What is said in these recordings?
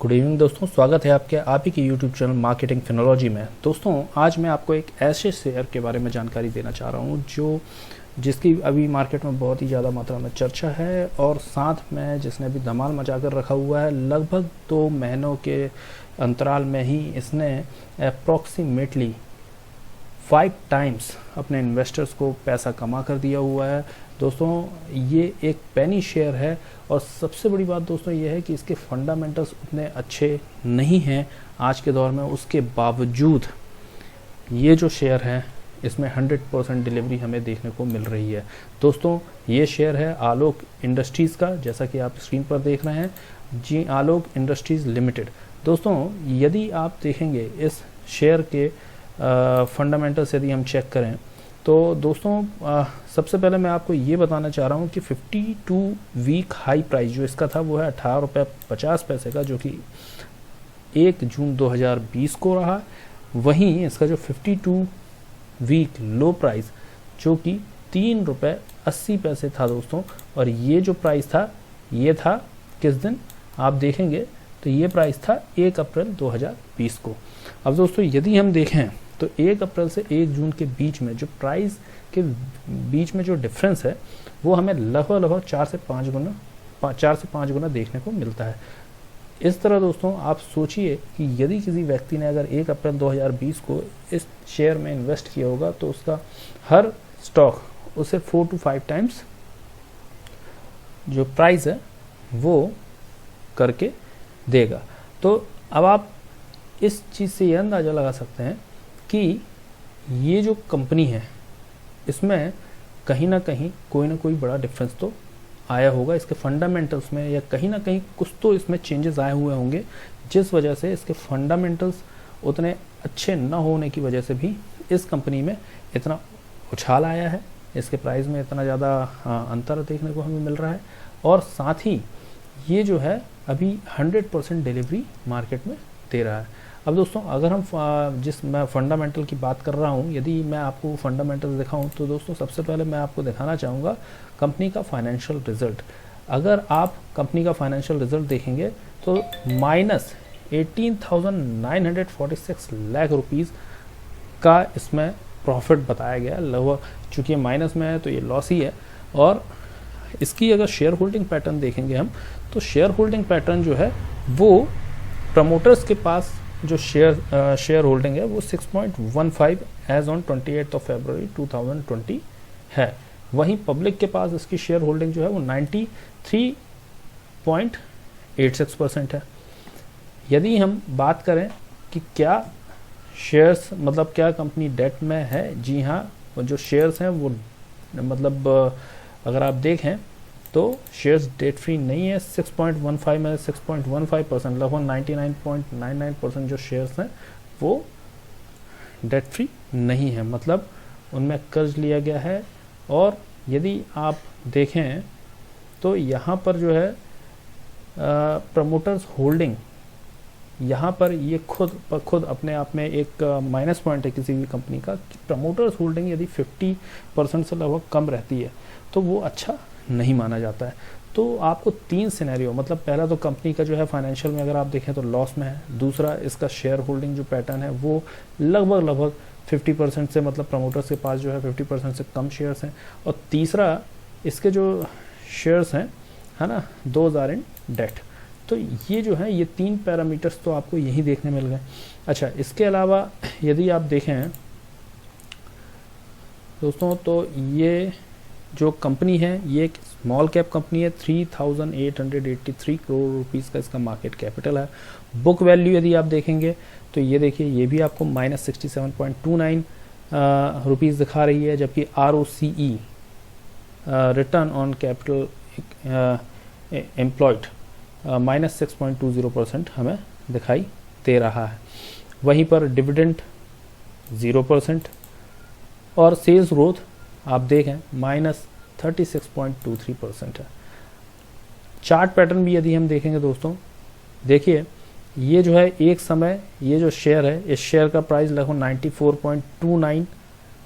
Good evening दोस्तों, स्वागत है आपके आप ही के यूट्यूब चैनल मार्केटिंग फिनोलॉजी में। दोस्तों आज मैं आपको एक ऐसे शेयर के बारे में जानकारी देना चाह रहा हूँ जिसकी अभी मार्केट में बहुत ही ज़्यादा मात्रा में चर्चा है और साथ में जिसने अभी धमाल मचा कर रखा हुआ है। लगभग 2 महीनों के अंतराल में ही इसने अप्रॉक्सीमेटली 5 टाइम्स अपने इन्वेस्टर्स को पैसा कमा कर दिया हुआ है। दोस्तों ये एक पेनी शेयर है और सबसे बड़ी बात दोस्तों ये है कि इसके फंडामेंटल्स उतने अच्छे नहीं हैं आज के दौर में। उसके बावजूद ये जो शेयर है इसमें 100% डिलीवरी हमें देखने को मिल रही है। दोस्तों ये शेयर है आलोक इंडस्ट्रीज़ का, जैसा कि आप स्क्रीन पर देख रहे हैं जी, आलोक इंडस्ट्रीज़ लिमिटेड। दोस्तों यदि आप देखेंगे इस शेयर के फंडामेंटल्स यदि हम चेक करें तो दोस्तों सबसे पहले मैं आपको ये बताना चाह रहा हूँ कि 52 वीक हाई प्राइस जो इसका था वो है 18.50 रुपये का, जो कि 1 जून 2020 को रहा। वहीं इसका जो 52 वीक लो प्राइस जो कि 3 रुपये 80 पैसे था दोस्तों, और ये जो प्राइस था ये था किस दिन आप देखेंगे तो ये प्राइस था 1 अप्रैल 2020 को। अब दोस्तों यदि हम देखें तो 1 अप्रैल से 1 जून के बीच में जो प्राइस के बीच में जो डिफरेंस है वो हमें लगभग 4 से 5 गुना देखने को मिलता है। इस तरह दोस्तों आप सोचिए कि यदि किसी व्यक्ति ने अगर 1 अप्रैल 2020 को इस शेयर में इन्वेस्ट किया होगा तो उसका हर स्टॉक उसे 4 to 5 टाइम्स जो प्राइस है वो करके देगा। तो अब आप इस चीज़ से ये अंदाज़ा लगा सकते हैं कि ये जो कंपनी है इसमें कहीं ना कहीं कोई ना कोई बड़ा डिफरेंस तो आया होगा इसके फंडामेंटल्स में, या कहीं ना कहीं कुछ तो इसमें चेंजेस आए हुए होंगे जिस वजह से इसके फंडामेंटल्स उतने अच्छे न होने की वजह से भी इस कंपनी में इतना उछाल आया है, इसके प्राइस में इतना ज़्यादा अंतर देखने को हमें मिल रहा है। और साथ ही ये जो है अभी 100% डिलीवरी मार्केट में दे रहा है। अब दोस्तों अगर हम मैं फंडामेंटल की बात कर रहा हूँ, यदि मैं आपको फंडामेंटल दिखाऊं तो दोस्तों सबसे पहले मैं आपको दिखाना चाहूँगा कंपनी का फाइनेंशियल रिजल्ट। अगर आप कंपनी का फाइनेंशियल रिजल्ट देखेंगे तो माइनस 18,946 लाख रुपीज़ का इसमें प्रॉफिट बताया गया। लगभग चूँकि माइनस में है तो ये लॉस ही है। और इसकी अगर शेयर होल्डिंग पैटर्न देखेंगे हम तो शेयर होल्डिंग पैटर्न जो है वो प्रमोटर्स के पास जो शेयर होल्डिंग है वो 6.15 एज ऑन 28 फरवरी 2020 है। वहीं पब्लिक के पास इसकी शेयर होल्डिंग जो है वो 93.86% है। यदि हम बात करें कि क्या शेयर्स मतलब क्या कंपनी डेट में है, जी हाँ, जो शेयर्स हैं वो मतलब अगर आप देखें तो शेयर्स डेट फ्री नहीं है। 6.15 में 6.15% लगभग 99.99% जो शेयर्स हैं वो डेट फ्री नहीं है, मतलब उनमें कर्ज लिया गया है। और यदि आप देखें तो यहाँ पर जो है प्रमोटर्स होल्डिंग, यहाँ पर ये खुद अपने आप में एक माइनस पॉइंट है किसी भी कंपनी का। प्रमोटर्स होल्डिंग यदि 50% से लगभग कम रहती है तो वो अच्छा नहीं माना जाता है। तो आपको 3 सिनेरियो, मतलब पहला तो कंपनी का जो है फाइनेंशियल में अगर आप देखें तो लॉस में है। दूसरा इसका शेयर होल्डिंग जो पैटर्न है वो लगभग 50% से, मतलब प्रमोटर्स के पास जो है 50% से कम शेयर्स हैं। और तीसरा इसके जो शेयर्स हैं है ना, दोज आर इन डेट। तो ये जो है ये 3 पैरामीटर्स तो आपको यही देखने मिल गए। अच्छा, इसके अलावा यदि आप देखें दोस्तों तो ये जो कंपनी है ये एक स्मॉल कैप कंपनी है। 3,883 करोड़ रुपीज़ का इसका मार्केट कैपिटल है। बुक वैल्यू यदि आप देखेंगे तो ये देखिए ये भी आपको माइनस 67.29 रुपीज़ दिखा रही है, जबकि ROCE return on capital employed minus 6.20% हमें दिखाई दे रहा है। वहीं पर डिविडेंड 0% और सेल्स ग्रोथ आप देखें माइनस 36.23% है। चार्ट पैटर्न भी यदि हम देखेंगे दोस्तों, देखिए ये जो है एक समय ये जो शेयर है इस शेयर का प्राइस लगभग 94.29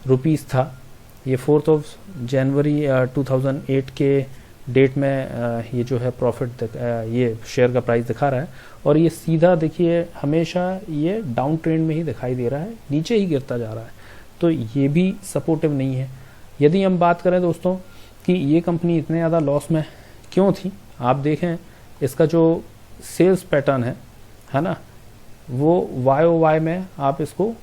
रुपीज़ था। ये 4 जनवरी 2008 के डेट में ये जो है प्रॉफिट ये शेयर का प्राइस दिखा रहा है, और ये सीधा देखिए हमेशा ये डाउन ट्रेंड में ही दिखाई दे रहा है, नीचे ही गिरता जा रहा है, तो ये भी सपोर्टिव नहीं है। यदि हम बात करें दोस्तों कि ये कंपनी इतने ज़्यादा लॉस में क्यों थी, आप देखें इसका जो सेल्स पैटर्न है ना, वो YOY में आप इसको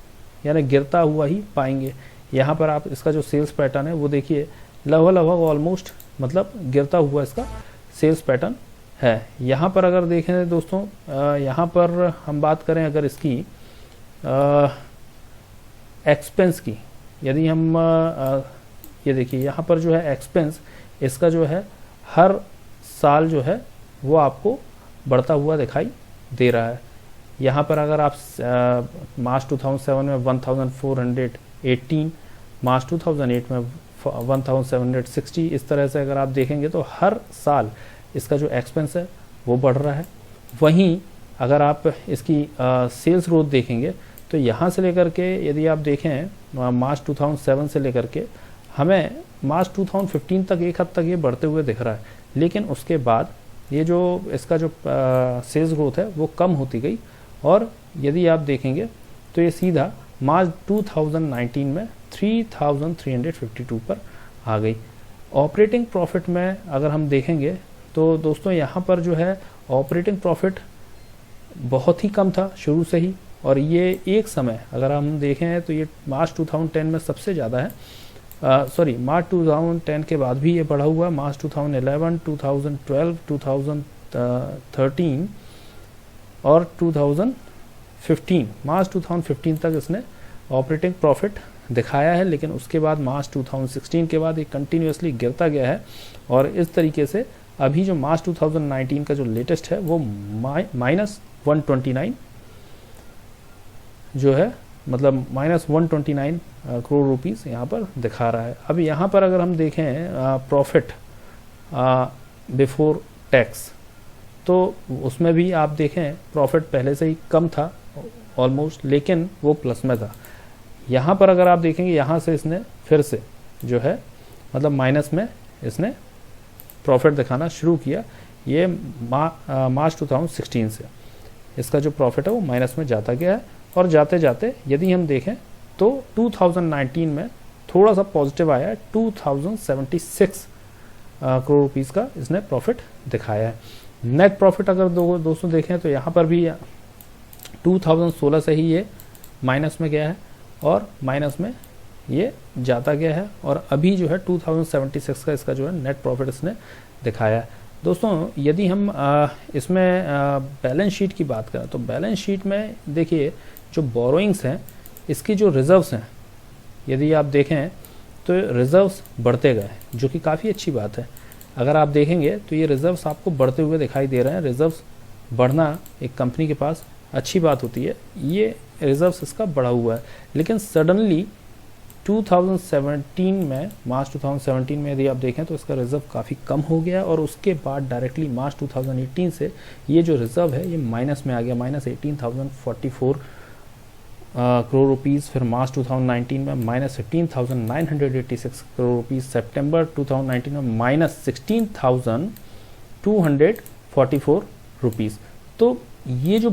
यानी गिरता हुआ ही पाएंगे। यहाँ पर आप इसका जो सेल्स पैटर्न है वो देखिए लगभग ऑलमोस्ट मतलब गिरता हुआ इसका सेल्स पैटर्न है। यहाँ पर अगर देखें दोस्तों, यहाँ पर हम बात करें अगर इसकी एक्सपेंस की, यदि हम ये देखिए यहाँ पर जो है एक्सपेंस इसका जो है हर साल जो है वो आपको बढ़ता हुआ दिखाई दे रहा है। यहाँ पर अगर आप मार्च 2007 में 1418, मार्च 2008 में 1760, इस तरह से अगर आप देखेंगे तो हर साल इसका जो एक्सपेंस है वो बढ़ रहा है। वहीं अगर आप इसकी सेल्स ग्रोथ देखेंगे तो यहाँ से लेकर के यदि आप देखें मार्च 2007 से लेकर के हमें मार्च 2015 तक एक हद तक ये बढ़ते हुए दिख रहा है, लेकिन उसके बाद ये जो इसका जो सेल्स ग्रोथ है वो कम होती गई, और यदि आप देखेंगे तो ये सीधा मार्च 2019 में 3352 पर आ गई। ऑपरेटिंग प्रॉफिट में अगर हम देखेंगे तो दोस्तों यहाँ पर जो है ऑपरेटिंग प्रॉफिट बहुत ही कम था शुरू से ही, और ये एक समय अगर हम देखें तो ये मार्च 2010 में सबसे ज़्यादा है, मार्च 2010 के बाद भी ये बढ़ा हुआ, मार्च 2011, 2012, 2013 और 2015, मार्च 2015 तक इसने ऑपरेटिंग प्रॉफिट दिखाया है, लेकिन उसके बाद मार्च 2016 के बाद ये कंटिन्यूसली गिरता गया है, और इस तरीके से अभी जो मार्च 2019 का जो लेटेस्ट है वो -129 जो है मतलब -129 करोड़ रुपीस यहाँ पर दिखा रहा है। अब यहाँ पर अगर हम देखें प्रॉफिट बिफोर टैक्स, तो उसमें भी आप देखें प्रॉफिट पहले से ही कम था ऑलमोस्ट, लेकिन वो प्लस में था। यहाँ पर अगर आप देखेंगे यहाँ से इसने फिर से जो है मतलब माइनस में इसने प्रॉफिट दिखाना शुरू किया। ये मार्च 2016 से इसका जो प्रॉफिट है वो माइनस में जाता गया है, और जाते जाते यदि हम देखें तो 2019 में थोड़ा सा पॉजिटिव आया है, 2076 करोड़ रुपीस का इसने प्रॉफिट दिखाया है। नेट प्रॉफिट अगर दोस्तों देखें तो यहाँ पर भी 2016 से ही ये माइनस में गया है, और माइनस में ये जाता गया है, और अभी जो है 2076 का इसका जो है नेट प्रॉफिट इसने दिखाया है। दोस्तों यदि हम इसमें बैलेंस शीट की बात करें तो बैलेंस शीट में देखिए जो बोरोइंग्स हैं इसकी जो रिजर्व्स हैं, यदि आप देखें तो रिजर्व्स बढ़ते गए, जो कि काफ़ी अच्छी बात है। अगर आप देखेंगे तो ये रिजर्व्स आपको बढ़ते हुए दिखाई दे रहे हैं। रिजर्व्स बढ़ना एक कंपनी के पास अच्छी बात होती है, ये रिजर्व्स इसका बढ़ा हुआ है, लेकिन सडनली 2017 में मार्च 2017 में यदि आप देखें तो इसका रिजर्व काफ़ी कम हो गया, और उसके बाद डायरेक्टली मार्च 2018 से ये जो रिजर्व है ये माइनस में आ गया, -18,044 करोड़ रुपीस। फिर मार्च 2019 में -15,986 करोड़ रुपीस, सितंबर 2019 में -16,244 रुपीस। तो ये जो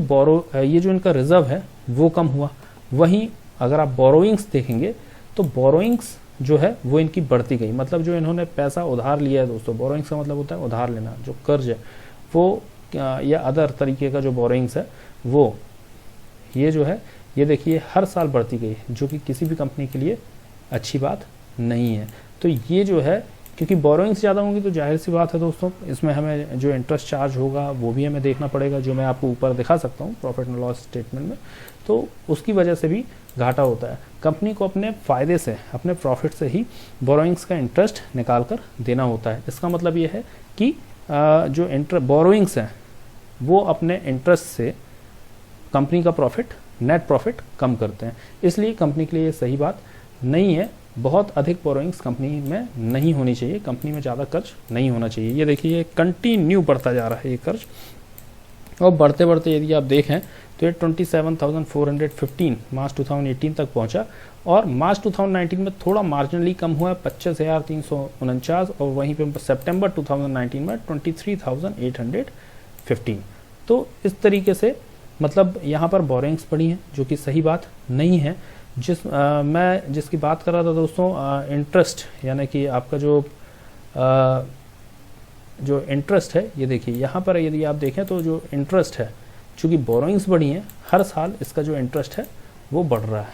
इनका रिजर्व है वो कम हुआ। वहीं अगर आप बोरोइंग्स देखेंगे तो बोरोइंग्स जो है वो इनकी बढ़ती गई, मतलब जो इन्होंने पैसा उधार लिया है दोस्तों, बोरोइंग्स का मतलब होता है उधार लेना, जो कर्ज है वो या अदर तरीके का जो बोरोइंग्स है वो ये जो है ये देखिए हर साल बढ़ती गई, जो कि किसी भी कंपनी के लिए अच्छी बात नहीं है। तो ये जो है क्योंकि बोरोइंग्स ज़्यादा होंगी तो जाहिर सी बात है दोस्तों इसमें हमें जो इंटरेस्ट चार्ज होगा वो भी हमें देखना पड़ेगा, जो मैं आपको ऊपर दिखा सकता हूँ प्रॉफिट एंड लॉस स्टेटमेंट में। तो उसकी वजह से भी घाटा होता है। कंपनी को अपने फ़ायदे से, अपने प्रॉफिट से ही बोरोइंग्स का इंटरेस्ट निकाल कर देना होता है। इसका मतलब ये है कि जो बोरोइंग्स हैं वो अपने इंटरेस्ट से कंपनी का प्रॉफिट, नेट प्रॉफिट कम करते हैं, इसलिए कंपनी के लिए ये सही बात नहीं है। बहुत अधिक बोरोइंग्स कंपनी में नहीं होनी चाहिए, कंपनी में ज़्यादा कर्ज नहीं होना चाहिए। ये देखिए ये कंटिन्यू बढ़ता जा रहा है ये कर्ज, और बढ़ते बढ़ते यदि आप देखें तो ये 27,415 मार्च 2018 तक पहुंचा, और मार्च 2019 में थोड़ा मार्जिनली कम हुआ है 25,349 और वहीं पे सितंबर 2019 में 23,815। तो इस तरीके से मतलब यहाँ पर बोरिंग्स बढ़ी हैं, जो कि सही बात नहीं है। मैं जिसकी बात कर रहा था दोस्तों, इंटरेस्ट, यानी कि आपका जो इंटरेस्ट है, ये देखिए यहाँ पर यदि आप देखें तो जो इंटरेस्ट है, चूँकि बोरोइंग्स बढ़ी हैं, हर साल इसका जो इंटरेस्ट है वो बढ़ रहा है।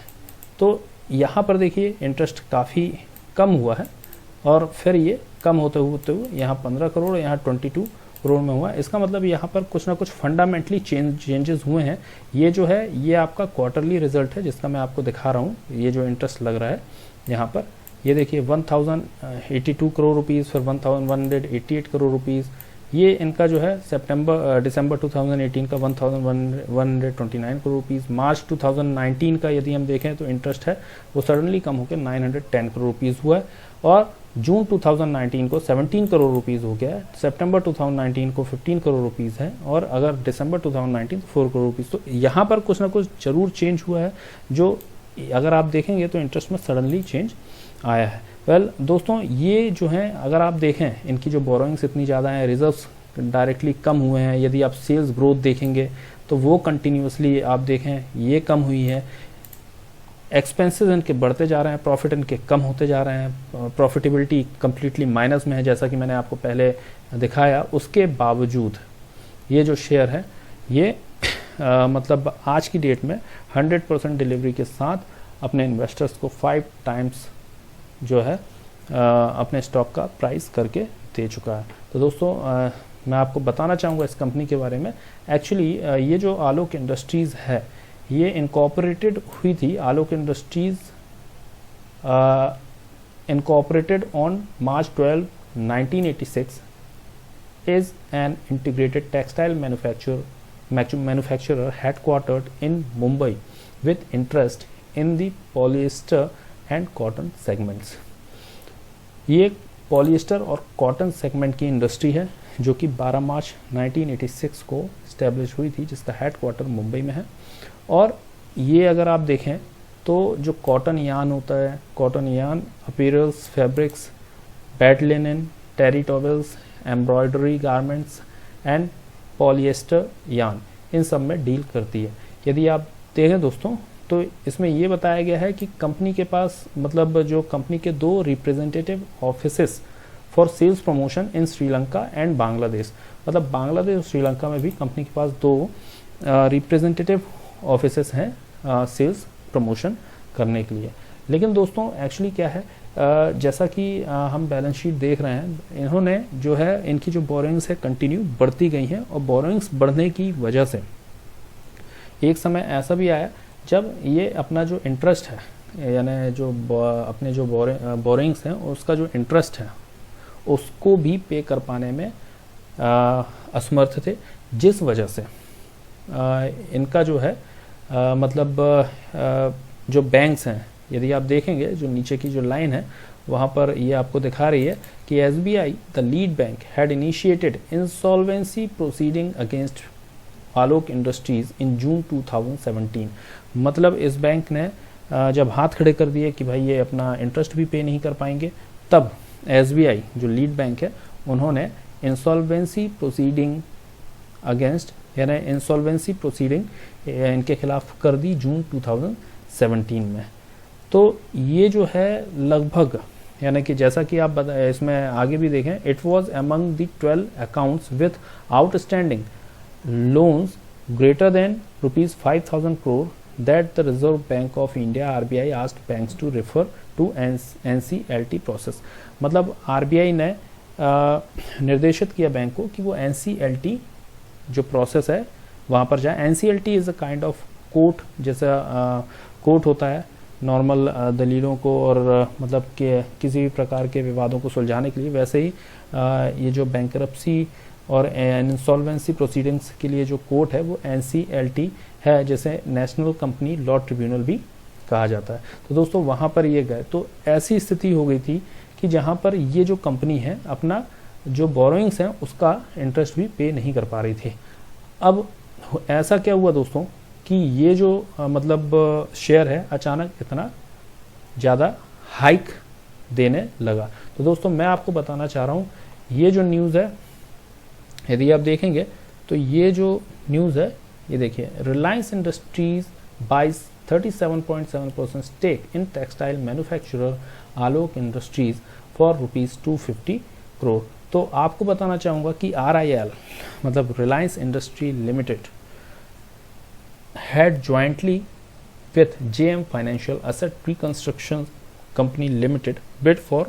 तो यहाँ पर देखिए इंटरेस्ट काफ़ी कम हुआ है और फिर ये कम होते हुए यहाँ 15 करोड़, यहाँ 22 करोड़ में हुआ। इसका मतलब यहाँ पर कुछ ना कुछ फंडामेंटली चेंजेस हुए हैं। ये जो है ये आपका क्वार्टरली रिजल्ट है, जिसका मैं आपको दिखा रहा हूँ। ये जो इंटरेस्ट लग रहा है यहाँ पर, ये देखिए 1082 करोड़ रुपीज़, फिर 1188 करोड़ रुपीज़। ये इनका जो है दिसंबर 2018 का 1129 करोड़ रुपीज़। मार्च 2019 का यदि हम देखें तो इंटरेस्ट है वो सडनली कम होकर 910 करोड़ रुपीज़ हुआ है और जून 2019 को 17 करोड़ रुपीज़ हो गया है। सितंबर 2019 को 15 करोड़ रुपीज़ है और अगर दिसंबर 2019 तो 4 करोड़ रुपीज़। तो यहाँ पर कुछ ना कुछ जरूर चेंज हुआ है, जो अगर आप देखेंगे तो इंटरेस्ट में सडनली चेंज आया है। वेल दोस्तों, ये जो हैं अगर आप देखें, इनकी जो बोरोइंग्स इतनी ज़्यादा हैं, रिजर्व्स डायरेक्टली कम हुए हैं। यदि आप सेल्स ग्रोथ देखेंगे तो वो कंटिन्यूसली आप देखें ये कम हुई है। एक्सपेंसेस इनके बढ़ते जा रहे हैं, प्रॉफिट इनके कम होते जा रहे हैं, प्रॉफिटेबिलिटी कम्प्लीटली माइनस में है, जैसा कि मैंने आपको पहले दिखाया। उसके बावजूद ये जो शेयर है ये मतलब आज की डेट में 100% डिलीवरी के साथ अपने इन्वेस्टर्स को 5 टाइम्स जो है अपने स्टॉक का प्राइस करके दे चुका है। तो दोस्तों मैं आपको बताना चाहूँगा इस कंपनी के बारे में। एक्चुअली ये जो आलोक इंडस्ट्रीज़ है ये इनकॉर्पोरेटेड हुई थी। आलोक industries incorporated on March 12, 1986 is an integrated textile manufacturer headquartered in Mumbai with interest in the polyester and cotton segments। ये पॉलिएस्टर और कॉटन सेगमेंट की इंडस्ट्री है जो कि 12 मार्च 1986 को इस्टेब्लिश हुई थी, जिसका हेडक्वार्टर मुंबई में है। और ये अगर आप देखें तो जो कॉटन यान होता है, cotton yarn apparels, fabrics, bed linen, terry towels, embroidery garments and polyester yarn, इन सब में डील करती है। यदि आप देखें दोस्तों तो इसमें ये बताया गया है कि कंपनी के पास मतलब जो कंपनी के 2 representative offices for sales promotion in Sri Lanka and Bangladesh, मतलब बांग्लादेश और श्रीलंका में भी कंपनी के पास 2 रिप्रेजेंटेटिव ऑफिसेस हैं सेल्स प्रमोशन करने के लिए। लेकिन दोस्तों एक्चुअली क्या है, जैसा कि हम बैलेंस शीट देख रहे हैं, इन्होंने जो है इनकी जो बोरोइंग्स है कंटिन्यू बढ़ती गई हैं और बोरोइंग्स बढ़ने की वजह से एक समय ऐसा भी आया जब ये अपना जो इंटरेस्ट है, यानी जो अपने जो बोरिंग्स हैं उसका जो इंटरेस्ट है उसको भी पे कर पाने में असमर्थ थे, जिस वजह से इनका जो है मतलब जो बैंक्स हैं, यदि आप देखेंगे जो नीचे की जो लाइन है वहाँ पर ये आपको दिखा रही है कि SBI the lead bank had initiated insolvency proceeding against Alok Industries in June 2017। मतलब इस बैंक ने जब हाथ खड़े कर दिए कि भाई ये अपना इंटरेस्ट भी पे नहीं कर पाएंगे, तब SBI जो लीड बैंक है उन्होंने इंसॉल्वेंसी प्रोसीडिंग अगेंस्ट, यानी इंसॉल्वेंसी प्रोसीडिंग इनके खिलाफ कर दी जून 2017 में। तो ये जो है लगभग, यानी कि जैसा कि आप इसमें आगे भी देखें, it was among the 12 accounts with outstanding loans greater than rupees 5,000 crore that the Reserve Bank of India RBI asked banks to refer to NCLT process। मतलब RBI ने निर्देशित किया बैंक को कि वो NCLT जो प्रोसेस है वहाँ पर जाए। NCLT is a kind of court, जैसा कोर्ट होता है नॉर्मल दलीलों को और मतलब कि किसी भी प्रकार के विवादों को सुलझाने के लिए, वैसे ही ये जो बैंकरप्सी और इंसॉल्वेंसी प्रोसीडिंग्स के लिए जो कोर्ट है वो NCLT है, जैसे नेशनल कंपनी लॉ ट्रिब्यूनल भी कहा जाता है। तो दोस्तों वहाँ पर ये गए तो ऐसी स्थिति हो गई थी कि जहाँ पर ये जो कंपनी है अपना जो बोरोइंग्स हैं उसका इंटरेस्ट भी पे नहीं कर पा रही थी। अब ऐसा क्या हुआ दोस्तों कि ये जो मतलब शेयर है अचानक इतना ज़्यादा हाइक देने लगा। तो दोस्तों मैं आपको बताना चाह रहा हूँ, ये जो न्यूज़ है यदि आप देखेंगे तो ये जो न्यूज़ है ये देखिए, Reliance industries buys 37.7% stake in textile manufacturer Alok industries for ₹250 crore. तो आपको बताना चाहूँगा कि RIL मतलब Reliance industry limited had jointly with JM Financial Asset Reconstruction Company Limited bid for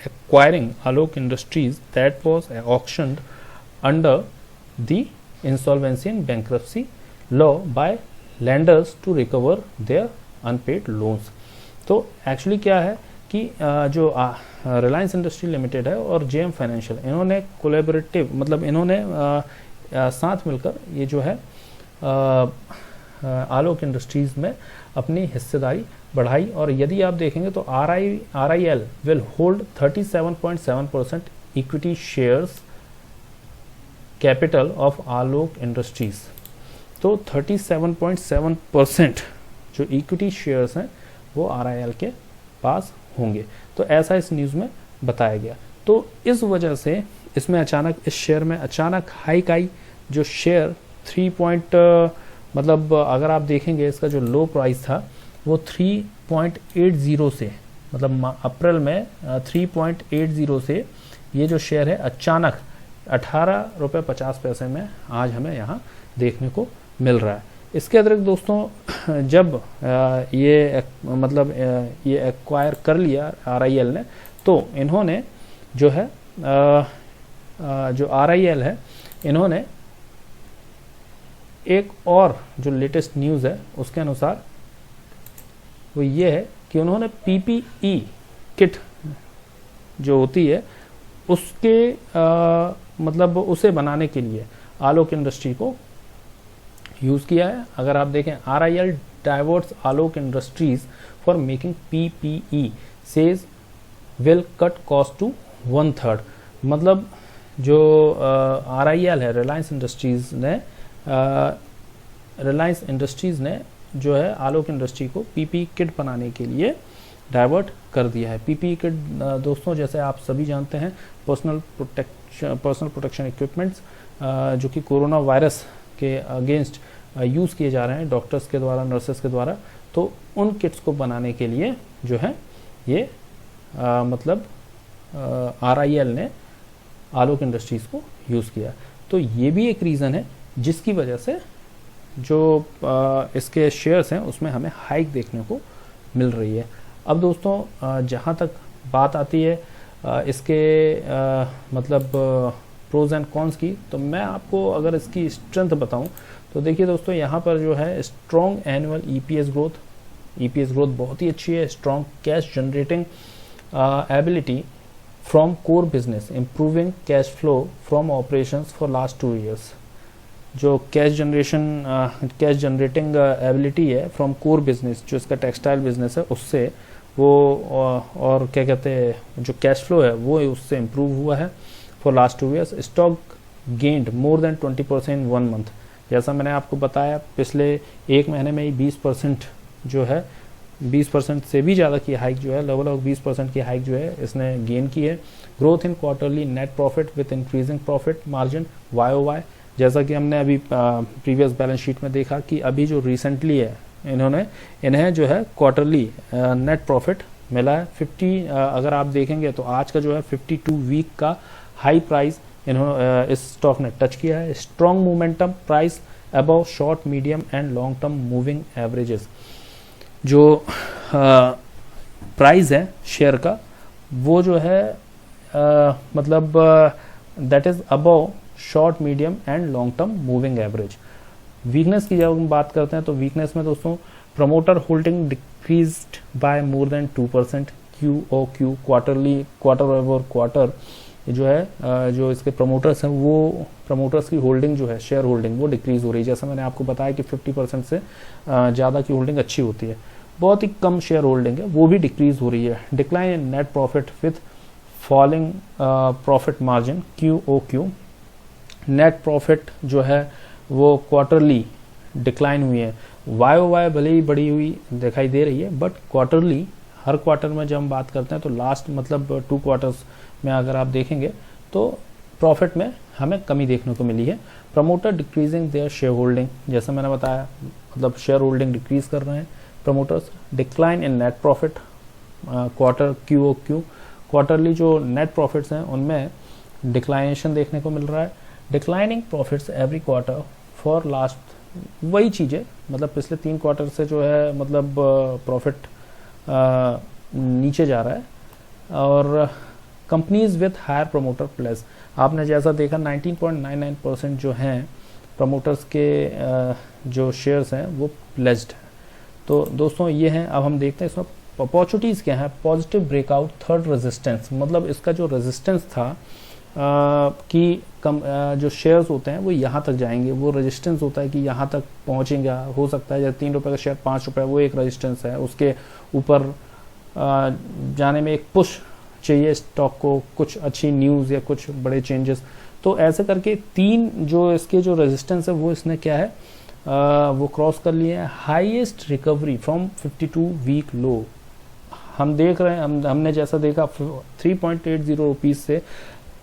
acquiring Alok Industries that was auctioned under the insolvency and bankruptcy law by lenders to recover their unpaid loans। तो actually क्या है कि जो Reliance industry limited है और JM financial, इन्होंने collaborative मतलब इन्होंने साथ मिलकर ये जो है आलोक इंडस्ट्रीज में अपनी हिस्सेदारी बढ़ाई। और यदि आप देखेंगे तो RIL will hold 37.7% equity shares capital of Alok industries. तो 37.7% जो इक्विटी शेयर्स हैं वो RIL के पास होंगे। तो ऐसा इस न्यूज़ में बताया गया। तो इस वजह से इसमें अचानक इस शेयर में अचानक हाइक आई। जो शेयर 3 मतलब अगर आप देखेंगे इसका जो लो प्राइस था वो 3.80 से, मतलब अप्रैल में 3.80 से ये जो शेयर है अचानक ₹18.50 में आज हमें यहाँ देखने को मिल रहा है। इसके अतिरिक्त दोस्तों जब ये मतलब ये एक्वायर कर लिया RIL ने, तो इन्होंने जो है जो RIL है इन्होंने एक और जो लेटेस्ट न्यूज़ है उसके अनुसार वो ये है कि उन्होंने PPE किट जो होती है उसके मतलब उसे बनाने के लिए आलोक इंडस्ट्री को यूज़ किया है। अगर आप देखें RIL diverts Alok industries for making PPE says will cut cost to 1/3। मतलब जो RIL है रिलायंस इंडस्ट्रीज ने जो है आलोक इंडस्ट्री को PPE किट बनाने के लिए डाइवर्ट कर दिया है। PPE किट दोस्तों जैसे आप सभी जानते हैं पर्सनल प्रोटेक्शन इक्विपमेंट्स जो कि कोरोना वायरस के अगेंस्ट यूज़ किए जा रहे हैं डॉक्टर्स के द्वारा, नर्सेस के द्वारा। तो उन किट्स को बनाने के लिए जो है ये मतलब RIL ने आलोक इंडस्ट्रीज़ को यूज़ किया। तो ये भी एक रीज़न है जिसकी वजह से जो इसके शेयर्स हैं उसमें हमें हाइक देखने को मिल रही है। अब दोस्तों जहाँ तक बात आती है इसके मतलब प्रोज एंड कॉन्स की, तो मैं आपको अगर इसकी स्ट्रेंथ बताऊं तो देखिए दोस्तों यहाँ पर जो है स्ट्रॉन्ग एनुअल EPS ग्रोथ बहुत ही अच्छी है। Strong cash generating ability from core business, improving cash flow from operations for last 2 years। जो कैश जनरेटिंग एबिलिटी है फ्रॉम कोर बिजनेस, जो इसका टेक्सटाइल बिजनेस है उससे वो और क्या कहते हैं जो कैश फ्लो है वो उससे इम्प्रूव हुआ है for last 2 years। Stock gained more than 20% in 1 month। जैसा मैंने आपको बताया पिछले 1 महीने में ही 20% जो है 20% से भी ज़्यादा की हाइक जो है लगभग 20% की हाइक जो है इसने गेन की है। Growth in quarterly net profit with increasing profit margin YOY। जैसा कि हमने अभी प्रीवियस बैलेंस शीट में देखा कि अभी जो रिसेंटली है इन्हें जो है क्वार्टरली नेट प्रॉफिट मिला है 50। अगर आप देखेंगे तो आज का जो है 52 वीक का हाई प्राइस इन्होंने इस स्टॉक ने टच किया है। Strong momentum price above short medium and long term moving averages. जो प्राइस है शेयर का वो जो है मतलब that is above short medium and long term moving average. Weakness की जब हम बात करते हैं तो वीकनेस में दोस्तों promoter holding decreased bye more than 2% QOQ quarter over quarter. जो है जो इसके प्रमोटर्स हैं वो प्रमोटर्स की होल्डिंग जो है शेयर होल्डिंग वो डिक्रीज हो रही है। जैसा मैंने आपको बताया कि 50% से ज़्यादा की होल्डिंग अच्छी होती है, बहुत ही कम शेयर होल्डिंग है वो भी डिक्रीज हो रही है। Decline in net profit with falling profit margin QOQ। Net profit जो है वो क्वार्टरली डिक्लाइन हुई है। YOY भले ही बढ़ी हुई दिखाई दे रही है बट क्वार्टरली हर क्वार्टर में जब हम बात करते हैं तो लास्ट मतलब 2 क्वार्टर्स में अगर आप देखेंगे तो प्रॉफिट में हमें कमी देखने को मिली है। Promoter decreasing their share holding, जैसा मैंने बताया मतलब शेयर होल्डिंग डिक्रीज कर रहे हैं promoters. Decline in net profit quarter QOQ, quarterly जो नेट प्रॉफिट्स हैं उनमें डिक्लाइनेशन देखने को मिल रहा है। Declining profits every quarter for last, वही चीज़ें मतलब पिछले 3 क्वार्टर से जो है मतलब प्रॉफिट नीचे जा रहा है। और companies with higher promoter place, आपने जैसा देखा 19.99% जो हैं प्रमोटर्स के जो शेयर्स हैं वो प्लेस्ड हैं। तो दोस्तों ये हैं, अब हम देखते हैं इसमें अपॉर्चुनिटीज़ क्या है। पॉजिटिव ब्रेकआउट थर्ड रेजिस्टेंस, मतलब इसका जो रेजिस्टेंस था कि जो शेयर्स होते हैं वो यहाँ तक जाएंगे, वो रेजिस्टेंस होता है कि यहाँ तक पहुँचेंगे। हो सकता है जैसे 3 रुपये का शेयर 5 रुपये, वो एक रेजिस्टेंस है। उसके ऊपर जाने में एक पुश चाहिए स्टॉक को, कुछ अच्छी न्यूज़ या कुछ बड़े चेंजेस। तो ऐसे करके 3 जो इसके जो रेजिस्टेंस है वो इसने क्या है वो क्रॉस कर लिए हैं। Highest recovery from 52 week low, हम देख रहे हैं हमने जैसा देखा 3.80 रुपीज़ से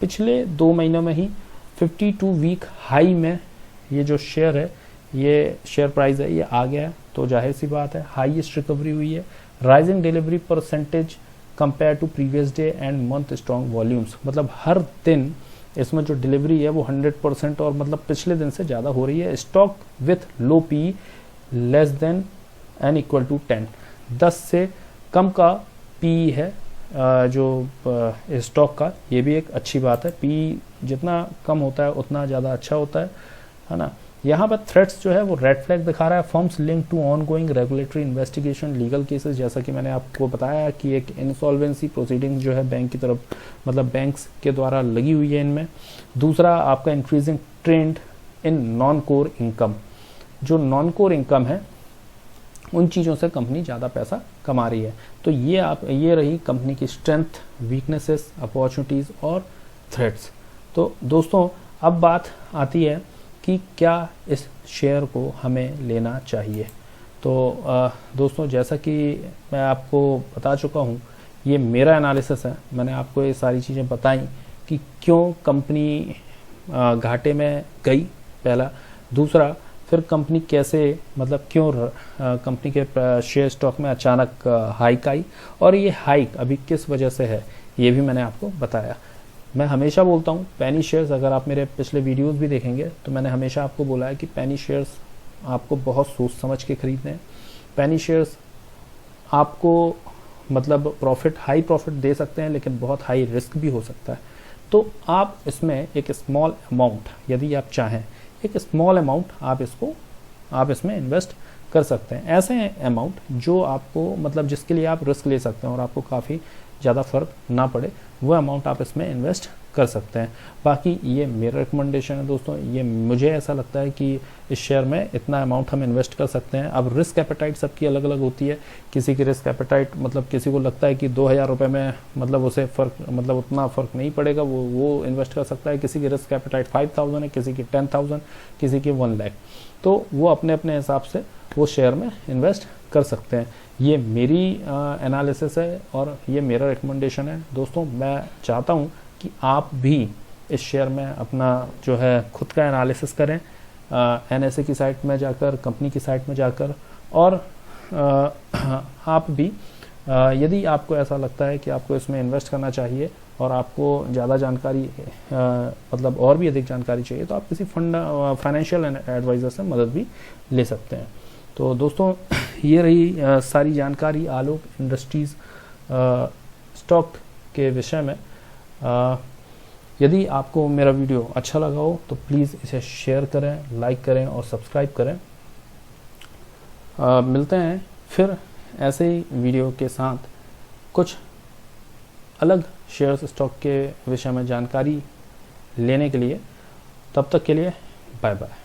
पिछले 2 महीनों में ही 52 वीक हाई में ये जो शेयर है, ये शेयर प्राइस है, ये आ गया है। तो जाहिर सी बात है हाईएस्ट रिकवरी हुई है। Rising delivery percentage compare to previous day and month strong volumes, मतलब हर दिन इसमें जो डिलीवरी है वो 100% और मतलब पिछले दिन से ज़्यादा हो रही है। Stock with low P less than and equal to 10, 10 से कम का पी है जो स्टॉक का, ये भी एक अच्छी बात है। पी जितना कम होता है उतना ज़्यादा अच्छा होता है ना। यहाँ पर थ्रेट्स जो है वो रेड फ्लैग दिखा रहा है। Firms link to ongoing regulatory investigation legal cases, जैसा कि मैंने आपको बताया कि एक इंसॉल्वेंसी प्रोसीडिंग्स जो है बैंक की तरफ मतलब बैंक्स के द्वारा लगी हुई है इनमें। दूसरा आपका increasing trend in non core income, जो नॉन कोर इनकम है उन चीज़ों से कंपनी ज़्यादा पैसा कमा रही है। तो ये रही कंपनी की स्ट्रेंथ, वीकनेसेस, अपॉर्चुनिटीज़ और थ्रेट्स। तो दोस्तों अब बात आती है कि क्या इस शेयर को हमें लेना चाहिए। तो दोस्तों जैसा कि मैं आपको बता चुका हूँ, ये मेरा एनालिसिस है। मैंने आपको ये सारी चीज़ें बताई कि क्यों कंपनी घाटे में गई, पहला। दूसरा फिर कंपनी कैसे मतलब क्यों कंपनी के शेयर स्टॉक में अचानक हाइक आई, और ये हाइक अभी किस वजह से है ये भी मैंने आपको बताया। मैं हमेशा बोलता हूँ पेनी शेयर्स, अगर आप मेरे पिछले वीडियोस भी देखेंगे तो मैंने हमेशा आपको बोला है कि पेनी शेयर्स आपको बहुत सोच समझ के खरीदने हैं। पेनी शेयर्स आपको मतलब प्रॉफिट, हाई प्रॉफिट दे सकते हैं लेकिन बहुत हाई रिस्क भी हो सकता है। तो आप इसमें एक स्मॉल अमाउंट, यदि आप चाहें एक स्मॉल अमाउंट आप इसमें इन्वेस्ट कर सकते हैं। ऐसे अमाउंट जो आपको मतलब जिसके लिए आप रिस्क ले सकते हैं और आपको काफ़ी ज़्यादा फर्क ना पड़े, वो अमाउंट आप इसमें इन्वेस्ट कर सकते हैं। बाकी ये मेरा रिकमेंडेशन है दोस्तों, ये मुझे ऐसा लगता है कि इस शेयर में इतना अमाउंट हम इन्वेस्ट कर सकते हैं। अब रिस्क एपेटाइट सबकी अलग अलग होती है। किसी की रिस्क एपेटाइट मतलब किसी को लगता है कि 2000 रुपये में मतलब उसे फ़र्क मतलब उतना फ़र्क नहीं पड़ेगा, वो इन्वेस्ट कर सकता है। किसी की रिस्क एपेटाइट 5000 है, किसी की 10,000, किसी की 1 लाख। तो वो अपने अपने हिसाब से वो शेयर में इन्वेस्ट कर सकते हैं। ये मेरी एनालिसिस है और ये मेरा रिकमेंडेशन है दोस्तों। मैं चाहता हूँ कि आप भी इस शेयर में अपना जो है खुद का एनालिसिस करें NSE की साइट में जाकर, कंपनी की साइट में जाकर, और आप भी यदि आपको ऐसा लगता है कि आपको इसमें इन्वेस्ट करना चाहिए और आपको ज़्यादा जानकारी मतलब और भी अधिक जानकारी चाहिए, तो आप किसी फाइनेंशियल एडवाइज़र से मदद भी ले सकते हैं। तो दोस्तों ये रही सारी जानकारी आलोक इंडस्ट्रीज़ स्टॉक के विषय में। यदि आपको मेरा वीडियो अच्छा लगा हो तो प्लीज़ इसे शेयर करें, लाइक करें और सब्सक्राइब करें। मिलते हैं फिर ऐसे ही वीडियो के साथ कुछ अलग शेयर्स स्टॉक के विषय में जानकारी लेने के लिए। तब तक के लिए बाय बाय।